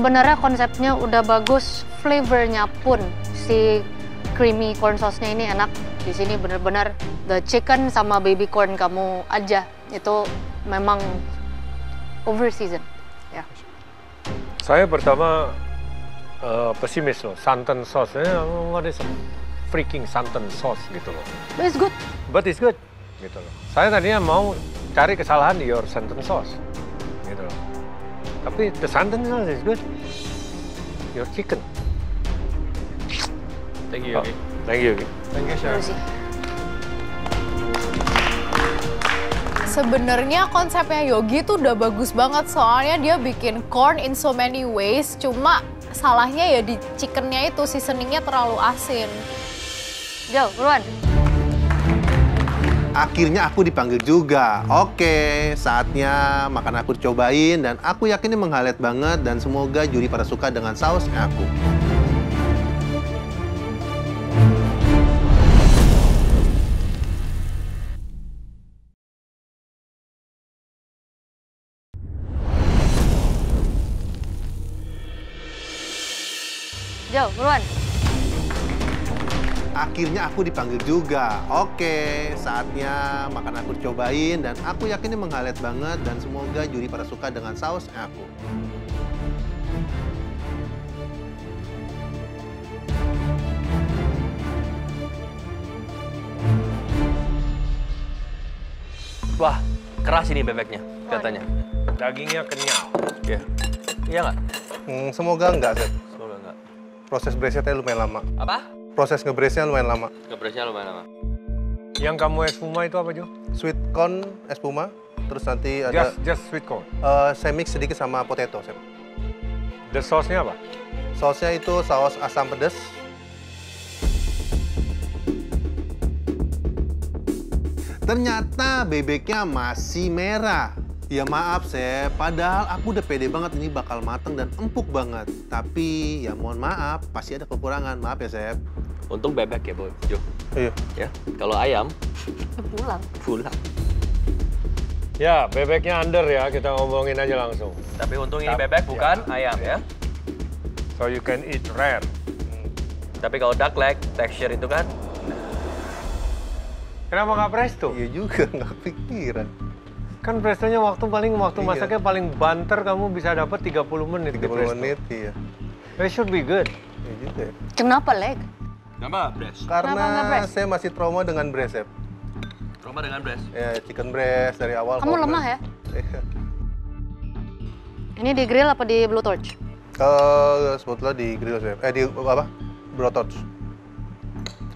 Sebenarnya konsepnya udah bagus, flavornya pun si creamy corn sauce-nya ini enak. Di sini bener-bener the chicken sama baby corn kamu aja itu memang over season. Ya. Saya pertama pesimis loh, santan sauce-nya what is freaking santan sauce gitu loh. But it's good. But it's good gitu loh. Saya tadinya mau cari kesalahan di your santan sauce gitu loh. Tapi the santan sauce is good. Your chicken. Thank you, Yogi. Thank you, Yogi. Thank you, Chef. Sebenarnya konsepnya Yogi tuh udah bagus banget, soalnya dia bikin corn in so many ways, cuma salahnya ya di chickennya itu seasoningnya terlalu asin. Jo, buruan. Akhirnya aku dipanggil juga. Oke, saatnya makan aku dicobain dan aku yakin ini meng-highlight banget dan semoga juri pada suka dengan sausnya aku. Jo, buruan. Akhirnya aku dipanggil juga. Oke, saatnya makan aku dicobain dan aku yakin ini meng-highlight banget dan semoga juri pada suka dengan sausnya aku. Wah, keras ini bebeknya katanya. Dagingnya kenyal. Iya. Iya nggak? Semoga enggak, Chef. Semoga nggak. Proses braise-nya lumayan lama. Apa? Proses nge-braise-nya lumayan lama. Kepresnya lumayan lama. Yang kamu espuma itu apa, Jo? Sweet corn espuma, terus nanti ada Just sweet corn. saya mix sedikit sama potato, Chef. The sauce-nya apa? Sausnya itu saus asam pedas. Ternyata bebeknya masih merah. Ya maaf, Chef. Padahal aku udah pede banget ini bakal mateng dan empuk banget. Tapi ya mohon maaf, pasti ada kekurangan. Maaf ya, Chef. Untung bebek ya, Boy. Jo. Iya. Ya. Kalau ayam, Pulang. pulang. Ya, bebeknya under ya, kita ngomongin aja langsung. Tapi untung ini bebek bukan ayam ya. So you can eat rare. Tapi kalau duck leg, texture itu kan Kenapa nggak presto? Iya juga, nggak kepikiran. Kan prestonya waktu Iya. masaknya paling banter kamu bisa dapat 30 menit. 30 menit, iya. It should be good. Iya juga ya. Kenapa leg? Kenapa breast? Kenapa nggak Karena breast? saya masih trauma dengan breast, Chef. Roma dengan breast. Ya, chicken breast dari awal. Kamu kalau lemah ya? Iya. Ini di grill apa di blue torch? Sebetulnya di grill, Chef. Di apa? Brotorch.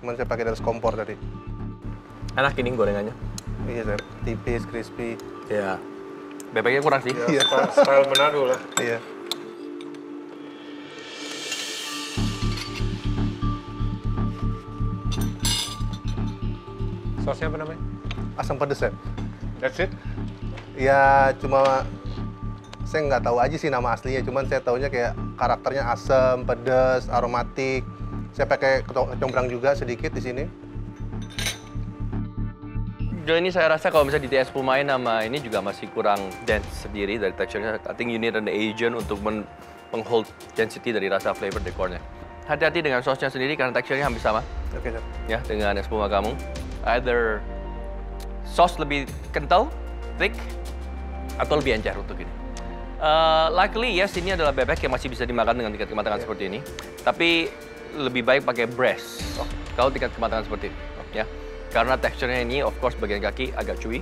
Cuman saya pakai dari kompor tadi. Enak ini gorengannya. Iya, Chef. Tipis, crispy. Ya. Bebeknya kurang sih. Iya. Style Manado lah. Iya. Sausnya apa namanya? Asam pedas, Chef. That's it? Ya, cuma saya nggak tahu aja sih nama aslinya. Cuman saya taunya kayak karakternya asam, pedas, aromatik. Saya pakai kecombrang juga sedikit di sini. Jo, ini saya rasa kalau misalnya di espumain sama ini juga masih kurang dense sendiri dari teksturnya. I think you need an agent untuk menghold density dari rasa flavor dekornya. Hati-hati dengan sausnya sendiri karena teksturnya hampir sama. Oke, Chef. Ya, dengan espuma kamu. Either sauce lebih kental, thick, atau lebih encer untuk ini. Luckily, yes, ini adalah bebek yang masih bisa dimakan dengan tingkat kematangan seperti ini. Tapi lebih baik pakai breast kalau tingkat kematangan seperti ini. Ya. Karena teksturnya ini, of course, bagian kaki agak chewy.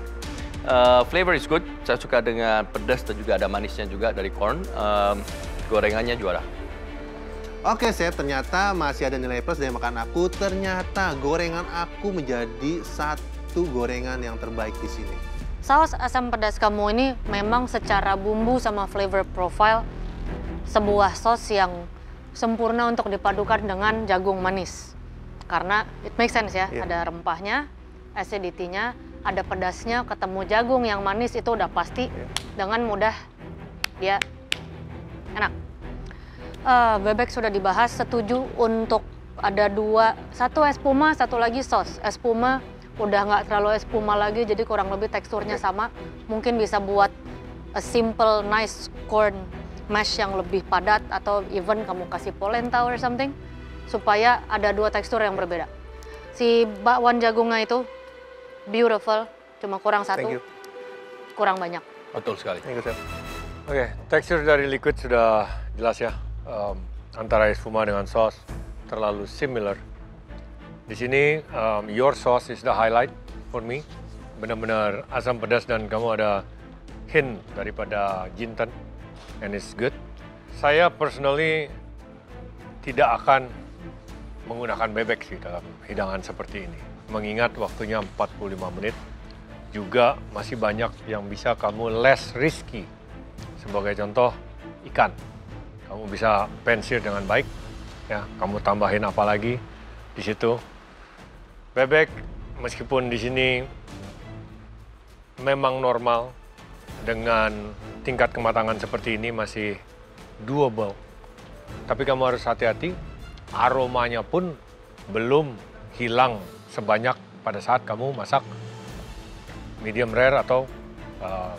Flavor is good. Saya suka dengan pedas dan juga ada manisnya juga dari corn. Gorengannya juara. Oke, Chef, ternyata masih ada nilai plus dari makan aku. Ternyata gorengan aku menjadi satu gorengan yang terbaik di sini. Saus asam pedas kamu ini memang secara bumbu sama flavor profile sebuah sos yang sempurna untuk dipadukan dengan jagung manis. Karena it makes sense ya, Iya. ada rempahnya, acidity-nya, ada pedasnya, ketemu jagung yang manis itu udah pasti dengan mudah dia enak. Bebek sudah dibahas, setuju untuk ada dua, satu espuma, satu lagi sos. Espuma udah nggak terlalu espuma lagi, jadi kurang lebih teksturnya sama. Mungkin bisa buat a simple, nice corn mash yang lebih padat atau even kamu kasih polenta or something supaya ada 2 tekstur yang berbeda. Si bakwan jagungnya itu beautiful, cuma kurang Thank 1, you. kurang banyak. Betul sekali. Thank you, Chef. Oke, tekstur dari liquid sudah jelas ya. Antara espuma dengan sauce terlalu similar. Di sini your sauce is the highlight for me. Benar-benar asam pedas dan kamu ada hint daripada jinten, and it's good. Saya personally tidak akan menggunakan bebek sih dalam hidangan seperti ini. Mengingat waktunya 45 menit, juga masih banyak yang bisa kamu less risky. Sebagai contoh, ikan. Kamu bisa pensir dengan baik, ya. Kamu tambahin apa lagi di situ. Bebek, meskipun di sini memang normal, dengan tingkat kematangan seperti ini masih doable. Tapi kamu harus hati-hati, aromanya pun belum hilang sebanyak pada saat kamu masak medium rare atau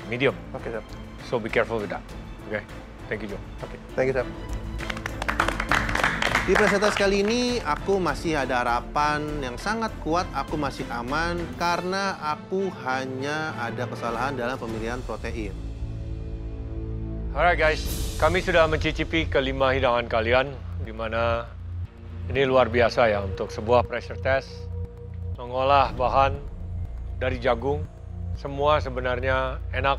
medium. Oke, Chef. So be careful with that. Okay, thank you, Joe. Oke, thank you, Chef. Di presentasi kali ini, aku masih ada harapan yang sangat kuat, aku masih aman karena aku hanya ada kesalahan dalam pemilihan protein. Alright guys, kami sudah mencicipi kelima hidangan kalian, di mana ini luar biasa ya untuk sebuah pressure test. Mengolah bahan dari jagung, semua sebenarnya enak,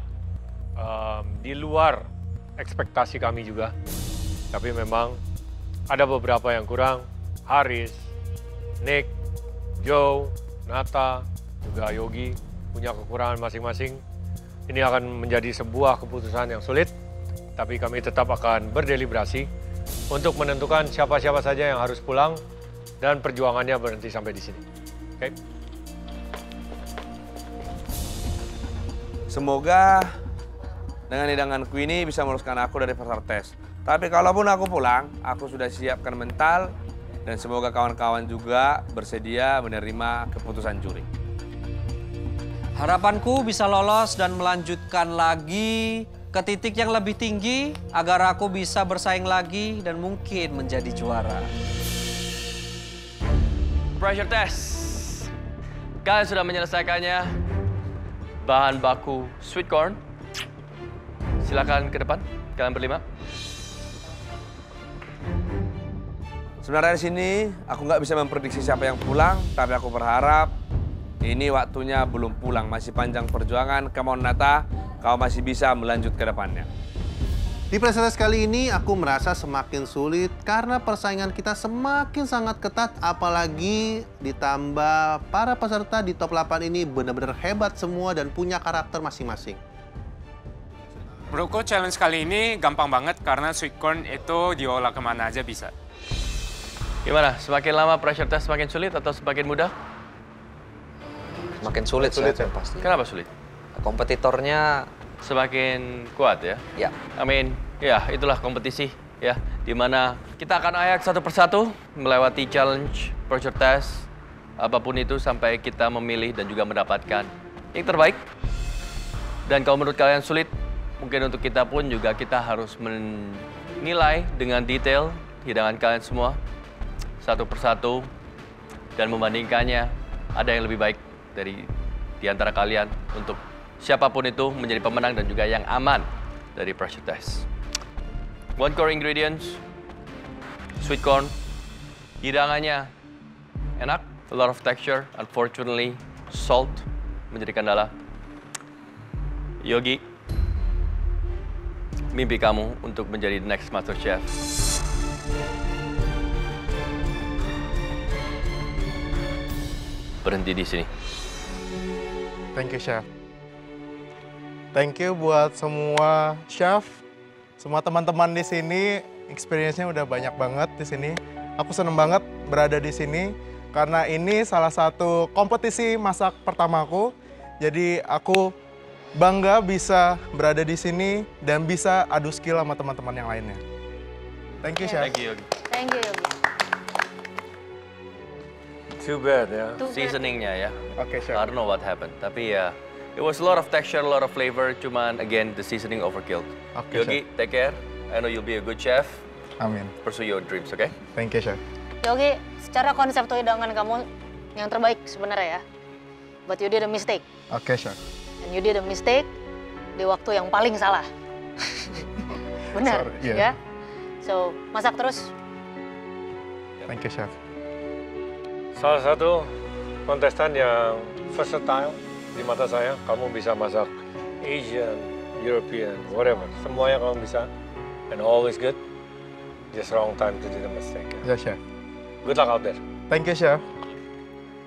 di luar ekspektasi kami juga. Tapi memang ada beberapa yang kurang. Haris, Nick, Joe, Nata, juga Yogi punya kekurangan masing-masing. Ini akan menjadi sebuah keputusan yang sulit, tapi kami tetap akan berdeliberasi untuk menentukan siapa-siapa saja yang harus pulang dan perjuangannya berhenti sampai di sini. Oke? Semoga dengan hidanganku ini bisa meloloskan aku dari pasar tes. Tapi kalaupun aku pulang, aku sudah siapkan mental dan semoga kawan-kawan juga bersedia menerima keputusan juri. Harapanku bisa lolos dan melanjutkan lagi ke titik yang lebih tinggi agar aku bisa bersaing lagi dan mungkin menjadi juara. Pressure test. Kalian sudah menyelesaikannya. Bahan baku sweet corn. Silakan ke depan, kalian berlima. Sebenarnya di sini aku nggak bisa memprediksi siapa yang pulang, tapi aku berharap ini waktunya belum pulang, masih panjang perjuangan. Come on Nata, kau masih bisa melanjut ke depannya. Di presentasi kali ini aku merasa semakin sulit karena persaingan kita semakin sangat ketat, apalagi ditambah para peserta di top 8 ini benar-benar hebat semua dan punya karakter masing-masing. Menurutku challenge kali ini gampang banget karena sweet corn itu diolah kemana aja bisa. Gimana? Semakin lama pressure test semakin sulit atau semakin mudah? Semakin sulit, Sulit, Chef, ya. pasti. Kenapa sulit? Kompetitornya Semakin kuat ya? ya Ya itulah kompetisi ya, dimana kita akan ayak satu persatu melewati challenge pressure test apapun itu sampai kita memilih dan juga mendapatkan yang terbaik. Dan kalau menurut kalian sulit, mungkin untuk kita pun juga kita harus menilai dengan detail hidangan kalian semua satu persatu dan membandingkannya ada yang lebih baik di antara kalian untuk siapapun itu menjadi pemenang dan juga yang aman dari pressure test. One core ingredients, sweet corn. Hidangannya enak, a lot of texture. Unfortunately, salt menjadi kendala. Yogi, mimpi kamu untuk menjadi the next master chef. Berhenti di sini. Thank you, Chef. Thank you buat semua chef, semua teman-teman di sini. Experience-nya udah banyak banget di sini. Aku seneng banget berada di sini karena ini salah satu kompetisi masak pertamaku. Jadi aku bangga bisa berada di sini dan bisa adu skill sama teman-teman yang lainnya. Thank you, Chef. Thank you, Yogi. Thank you, Yogi. Too bad ya. Seasoningnya ya. Oke, Chef. I don't know what happened, tapi ya, it was a lot of texture, a lot of flavor. Cuman again, the seasoning overkilled. Oke, Yogi, take care. I know you'll be a good chef. Amin. Pursue your dreams, okay? Thank you, Chef. Yogi, secara konsep tuh hidangan kamu yang terbaik sebenarnya ya. But you did a mistake. Oke, Chef. And you did a mistake di waktu yang paling salah. Benar, Sorry, yeah. ya? So, masak terus. Thank you, Chef. Salah satu kontestan yang versatile di mata saya, kamu bisa masak Asian, European, whatever. Semuanya kamu bisa. And always good. Just wrong time to do the mistake. Ya, Chef. Good luck out there. Thank you, Chef.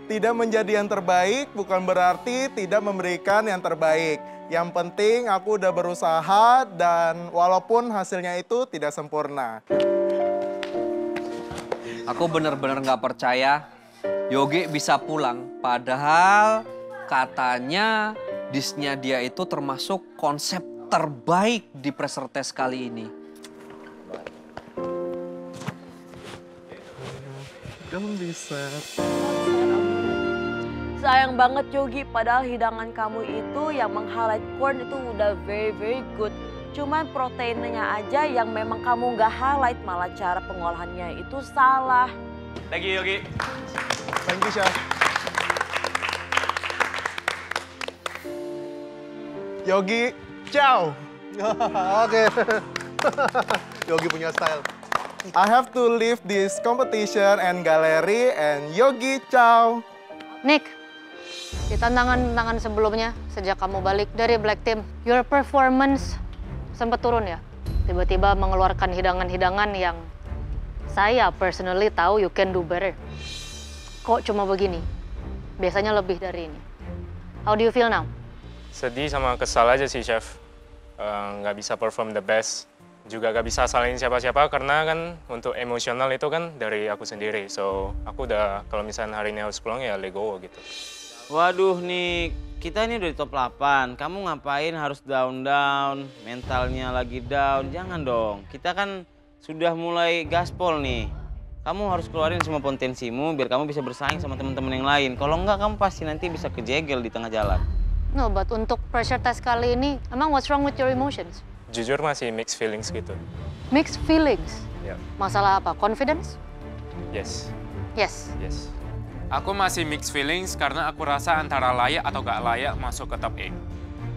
Tidak menjadi yang terbaik bukan berarti tidak memberikan yang terbaik. Yang penting aku udah berusaha dan walaupun hasilnya itu tidak sempurna. Aku bener-bener nggak percaya Yogi bisa pulang. Padahal katanya dishnya dia itu termasuk konsep terbaik di pressure test kali ini. Kamu bisa. Sayang banget Yogi, padahal hidangan kamu itu yang meng-highlight corn itu udah very good. Cuman proteinnya aja yang memang kamu nggak highlight, malah cara pengolahannya itu salah. Thank you, Yogi. Thank you, Chef. Yogi, ciao. Oke. Yogi punya style. I have to leave this competition and gallery and Yogi, ciao. Nick, di tantangan sebelumnya, sejak kamu balik dari Black Team, your performance sempat turun ya? Tiba-tiba mengeluarkan hidangan-hidangan yang saya personally tahu you can do better. Kok cuma begini? Biasanya lebih dari ini. How do you feel now? Sedih sama kesal aja sih, Chef. Nggak bisa perform the best. Juga nggak bisa salahin siapa-siapa karena kan untuk emosional itu kan dari aku sendiri. So, aku udah kalau misalnya hari ini harus pulang ya let go gitu. Waduh nih, kita ini udah di top 8. Kamu ngapain harus down, mentalnya lagi down? Jangan dong, kita kan sudah mulai gaspol nih. Kamu harus keluarin semua potensimu biar kamu bisa bersaing sama teman-teman yang lain. Kalau enggak, kamu pasti nanti bisa kejegel di tengah jalan. No, but untuk pressure test kali ini, emang what's wrong with your emotions? Jujur masih mixed feelings gitu. Mixed feelings? Ya. Masalah apa? Confidence? Yes. Yes. Yes. Aku masih mixed feelings karena aku rasa antara layak atau gak layak masuk ke top 8.